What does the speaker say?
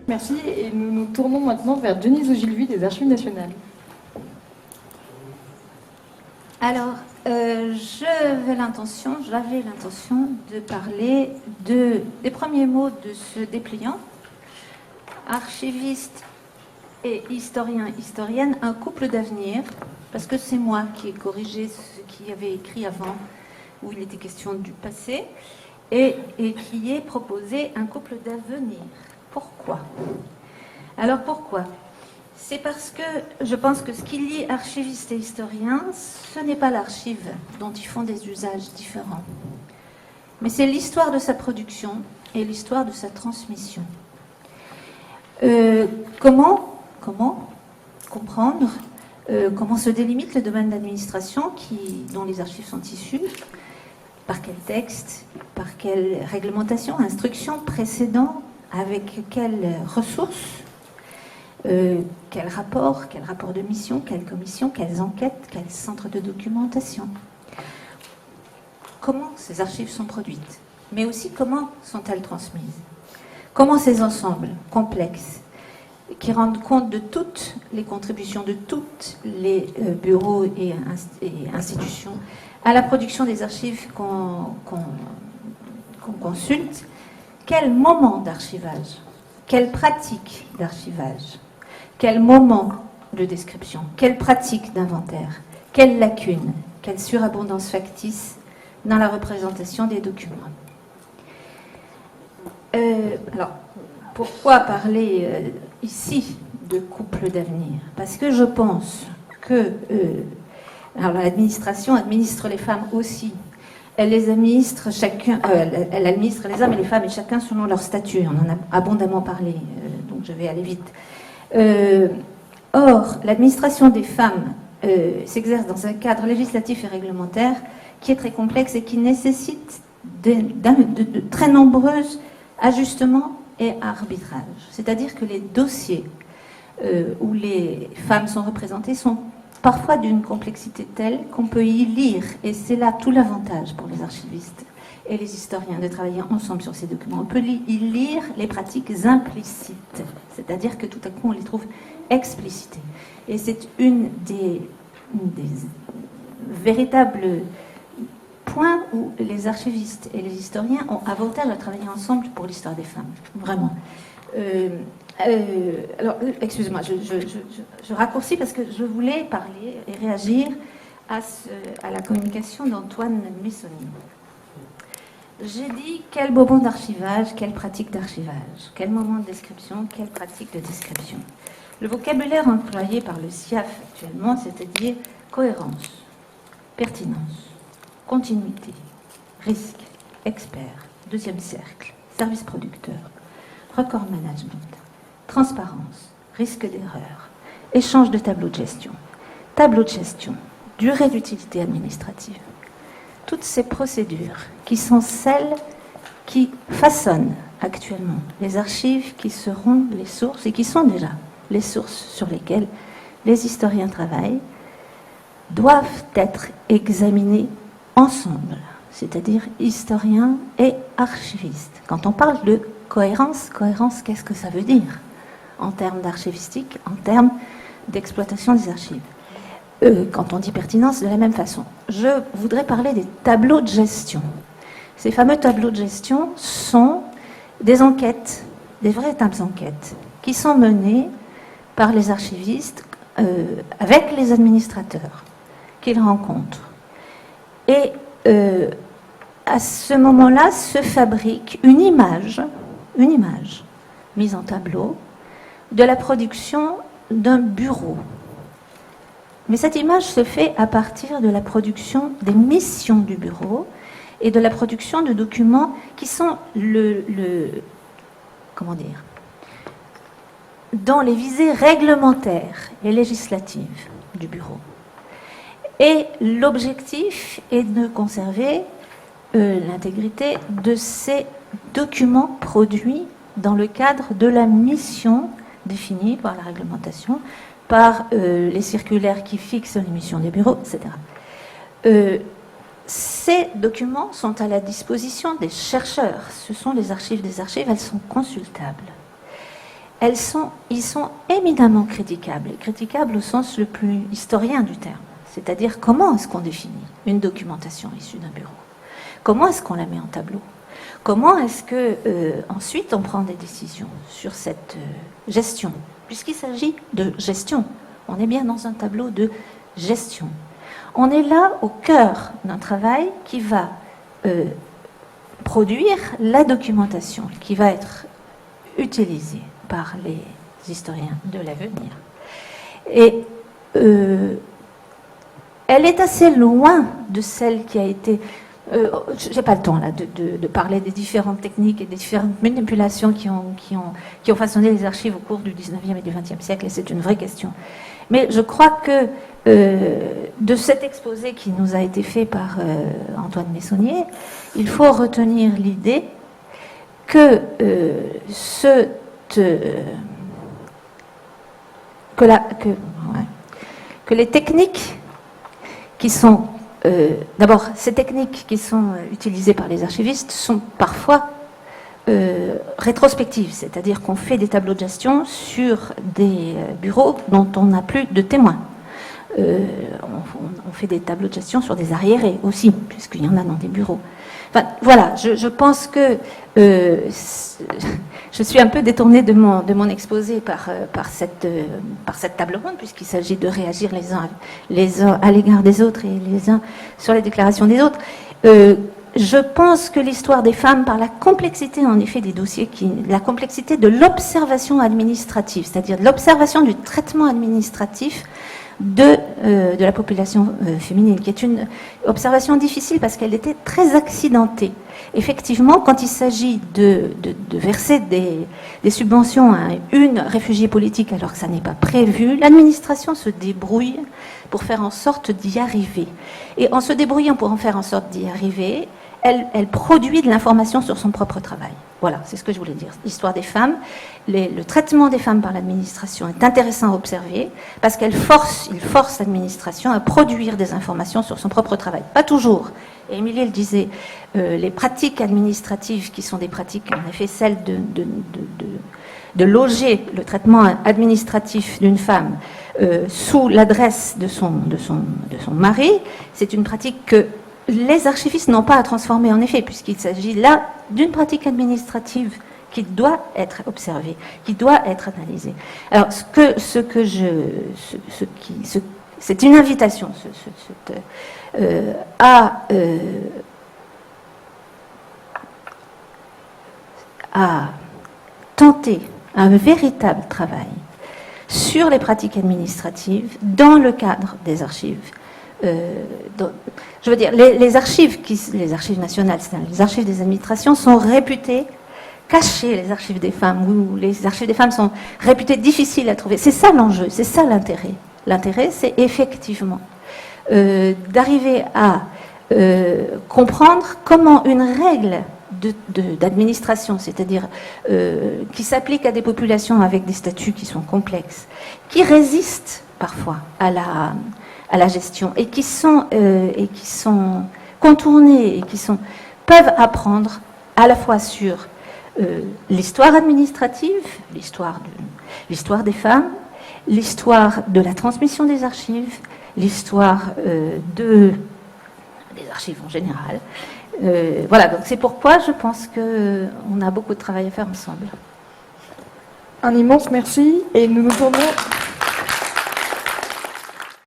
Merci, et nous nous tournons maintenant vers Denise Ogilvy des Archives nationales. Alors, j'avais l'intention de parler des premiers mots de ce dépliant. Archiviste et historienne, un couple d'avenir, parce que c'est moi qui ai corrigé ce qui avait écrit avant, où il était question du passé, et qui est proposé un couple d'avenir. Pourquoi ? Alors pourquoi ? C'est parce que je pense que ce qui lie archiviste et historien, ce n'est pas l'archive dont ils font des usages différents, mais c'est l'histoire de sa production et l'histoire de sa transmission. Comment comprendre, comment se délimite le domaine d'administration dont les archives sont issues, par quel texte, par quelle réglementation, instruction, précédent, avec quelles ressources, quel rapport de mission, quelle commission, quelles enquêtes, quel centre de documentation. Comment ces archives sont produites, mais aussi comment sont-elles transmises. Comment ces ensembles complexes, qui rendent compte de toutes les contributions de tous les bureaux et institutions à la production des archives qu'on consulte, quel moment d'archivage, quelle pratique d'archivage, quel moment de description, quelle pratique d'inventaire, quelle lacune, quelle surabondance factice dans la représentation des documents. Alors, pourquoi parler ici de couple d'avenir ? Parce que je pense que alors l'administration administre les femmes aussi. Elle les administre chacun, elle administre les hommes et les femmes et chacun selon leur statut. On en a abondamment parlé, donc je vais aller vite. Or, l'administration des femmes s'exerce dans un cadre législatif et réglementaire qui est très complexe et qui nécessite de très nombreux ajustements et arbitrages. C'est-à-dire que les dossiers où les femmes sont représentées sont parfois d'une complexité telle qu'on peut y lire, et c'est là tout l'avantage pour les archivistes et les historiens de travailler ensemble sur ces documents. On peut y lire les pratiques implicites, c'est-à-dire que tout à coup on les trouve explicitées. Et c'est une des véritables points où les archivistes et les historiens ont avantage à travailler ensemble pour l'histoire des femmes, vraiment. Alors, excusez-moi, je raccourcis parce que je voulais parler et réagir à la communication d'Antoine Messonnier. J'ai dit quel moment d'archivage, quelle pratique d'archivage, quel moment de description, quelle pratique de description. Le vocabulaire employé par le SIAF actuellement, c'est-à-dire cohérence, pertinence, continuité, risque, expert, deuxième cercle, service producteur, record management, transparence, risque d'erreur, échange de tableau de gestion, durée d'utilité administrative. Toutes ces procédures qui sont celles qui façonnent actuellement les archives qui seront les sources et qui sont déjà les sources sur lesquelles les historiens travaillent, doivent être examinées ensemble, c'est-à-dire historiens et archivistes. Quand on parle de cohérence, qu'est-ce que ça veut dire en termes d'archivistique, en termes d'exploitation des archives? Quand on dit pertinence, de la même façon. Je voudrais parler des tableaux de gestion. Ces fameux tableaux de gestion sont des enquêtes, des véritables enquêtes, qui sont menées par les archivistes avec les administrateurs qu'ils rencontrent. Et à ce moment-là se fabrique une image mise en tableau de la production d'un bureau. Mais cette image se fait à partir de la production des missions du bureau et de la production de documents qui sont dans les visées réglementaires et législatives du bureau. Et l'objectif est de conserver l'intégrité de ces documents produits dans le cadre de la mission définies par la réglementation, par les circulaires qui fixent les missions des bureaux, etc. Ces documents sont à la disposition des chercheurs. Ce sont les archives des archives, elles sont consultables. Ils sont éminemment critiquables, et critiquables au sens le plus historien du terme. C'est-à-dire, comment est-ce qu'on définit une documentation issue d'un bureau? Comment est-ce qu'on la met en tableau? Comment est-ce que ensuite on prend des décisions sur cette gestion? Puisqu'il s'agit de gestion, on est bien dans un tableau de gestion. On est là au cœur d'un travail qui va produire la documentation qui va être utilisée par les historiens de l'avenir. Et elle est assez loin de celle qui a été... je n'ai pas le temps là de parler des différentes techniques et des différentes manipulations qui ont façonné les archives au cours du 19e et du 20e siècle, et c'est une vraie question. Mais je crois que de cet exposé qui nous a été fait par Antoine Meissonnier, il faut retenir l'idée que que les techniques qui sont... D'abord, ces techniques qui sont utilisées par les archivistes sont parfois rétrospectives, c'est-à-dire qu'on fait des tableaux de gestion sur des bureaux dont on n'a plus de témoins. On fait des tableaux de gestion sur des arriérés aussi, puisqu'il y en a dans des bureaux. Enfin, voilà, je pense que je suis un peu détournée de mon exposé par cette table ronde, puisqu'il s'agit de réagir les uns à l'égard des autres et les uns sur les déclarations des autres. Je pense que l'histoire des femmes, par la complexité en effet des dossiers, la complexité de l'observation administrative, c'est-à-dire de l'observation du traitement administratif de la population féminine, qui est une observation difficile parce qu'elle était très accidentée. Effectivement, quand il s'agit de verser des subventions à une réfugiée politique alors que ça n'est pas prévu, l'administration se débrouille pour faire en sorte d'y arriver. Et en se débrouillant pour en faire en sorte d'y arriver, elle produit de l'information sur son propre travail. Voilà, c'est ce que je voulais dire. L'histoire des femmes, le traitement des femmes par l'administration est intéressant à observer parce il force l'administration à produire des informations sur son propre travail. Pas toujours. Et Émilie le disait, les pratiques administratives qui sont des pratiques, en effet, celles de loger le traitement administratif d'une femme sous l'adresse de son mari, c'est une pratique que les archivistes n'ont pas à transformer, en effet, puisqu'il s'agit là d'une pratique administrative qui doit être observée, qui doit être analysée. Alors, c'est une invitation à tenter un véritable travail sur les pratiques administratives dans le cadre des archives. Je veux dire, les archives nationales, les archives des administrations sont réputées cachées, les archives des femmes, ou les archives des femmes sont réputées difficiles à trouver. C'est ça l'enjeu, c'est ça l'intérêt. L'intérêt, c'est effectivement d'arriver à comprendre comment une règle d'administration, c'est-à-dire qui s'applique à des populations avec des statuts qui sont complexes, qui résistent parfois à la gestion et qui sont contournés et peuvent apprendre à la fois sur l'histoire administrative, l'histoire des femmes, l'histoire de la transmission des archives, l'histoire des archives en général. Voilà, donc c'est pourquoi je pense qu'on a beaucoup de travail à faire ensemble. Un immense merci et nous nous tournons